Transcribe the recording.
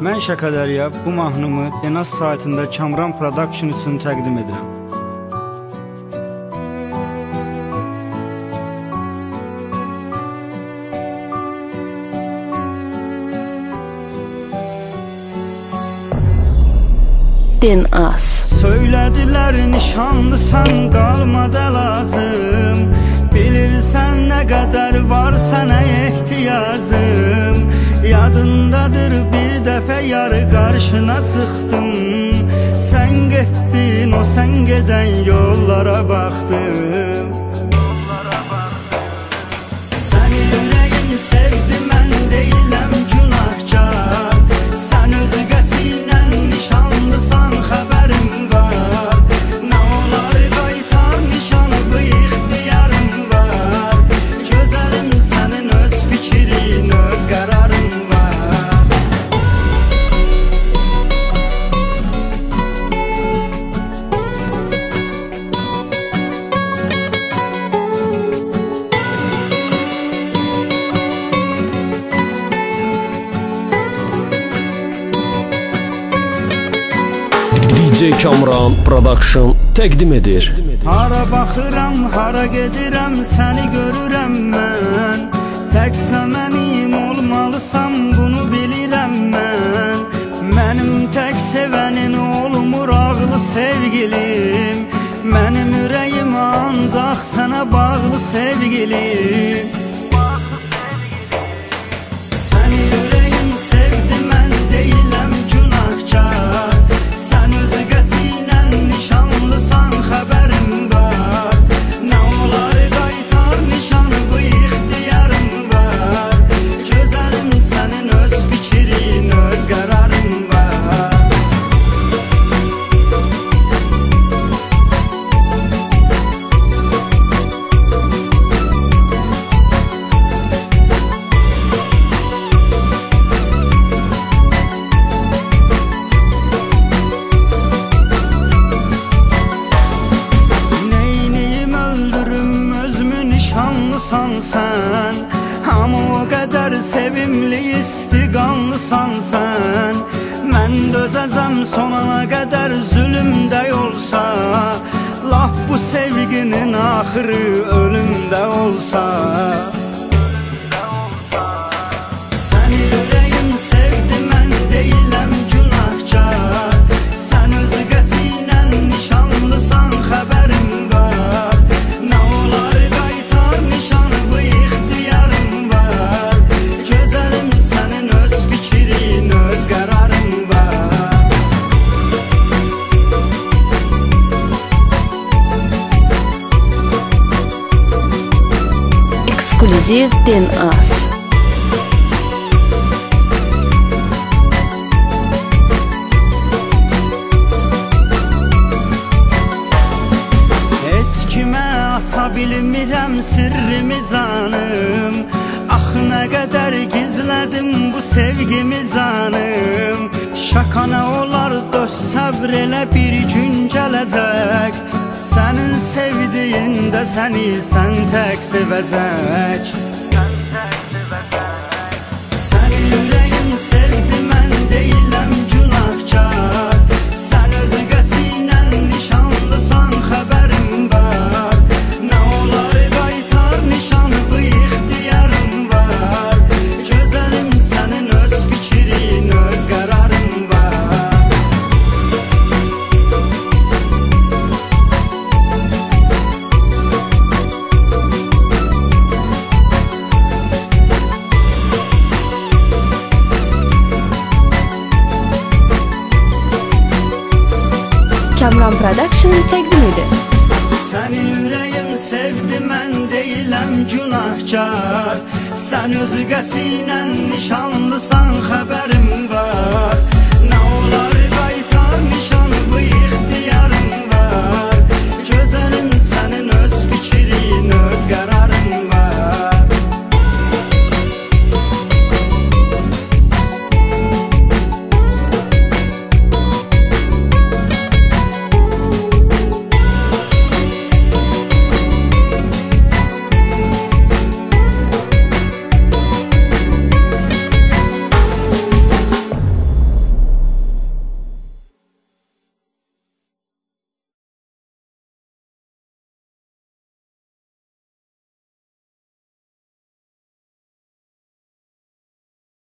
Mən Şəkədərya bu mahnımı Denaz saytında Kamran Production üçün təqdim edirəm. Denaz. Söylədilər nişanlısan, qalmadı əlacım. Bilirsən nə qədər var sənə ehtiyacım. Yadındadır bir dəfə yarı qarşına çıxdım. Sən getdin, o sən gedən yollara baxdım. Səni ürəyim sevdi, mən deyiləm günahkar. Sən özgəsiylə nişanlısan, xəbərim var. Nə olar qaytar nişanı, bu ixtiyarım var. Gözəlim sənin öz fikrin, öz qərarın var. DJ Kamran Production təqdim edir. Hara baxıram, hara gedirəm, səni görürəm mən. Təkcə mənim olmalısan, bunu bilirəm mən. Mənim tək sevənin olmur ağlı sevgilim. Mənim ürəyim ancaq sənə bağlı sevgilim. Səni ürəyim sevdi, mən deyiləm günahkar. Sən özgəsiylə nişanlısan, xəbərim var. Nə olar qaytar nişanı, bu ixtiyarım var. Gözəlim sənin öz fikrin, öz qərarın var. Nişanlısan sən, amma o qədər sevimli istiqanlısan sən. Mən dözəcəm sonana qədər zülümdə olsa. Laf bu sevginin axırı ölümdə olsa. Səni ürəyim sevdi, mən deyiləm günahkar. Sən özgəsiylə nişanlısan, xəbərim var. Nə olar qaytar nişanı, bu ixtiyarım var. Gözəlim sənin öz fikrin, öz qərarın var. Ekskluziv Denaz. Bilmirəm sirrimi canım. Ax nə qədər gizlədim bu sevgimi canım. Şaka nə olar dost, səbr elə bir gün gələcək. Sənin sevdiyində səni sən tək sevəcək. Səni ürəyim sevdi, mən deyiləm günahkar. Sən özgəsiylə nişanlısan, xəbərim var. Kamran Production təqdim edir. Səni ürəyim sevdi, mən deyiləm günahkar. Sən özgəsiylə nişanlısan, xəbərim var.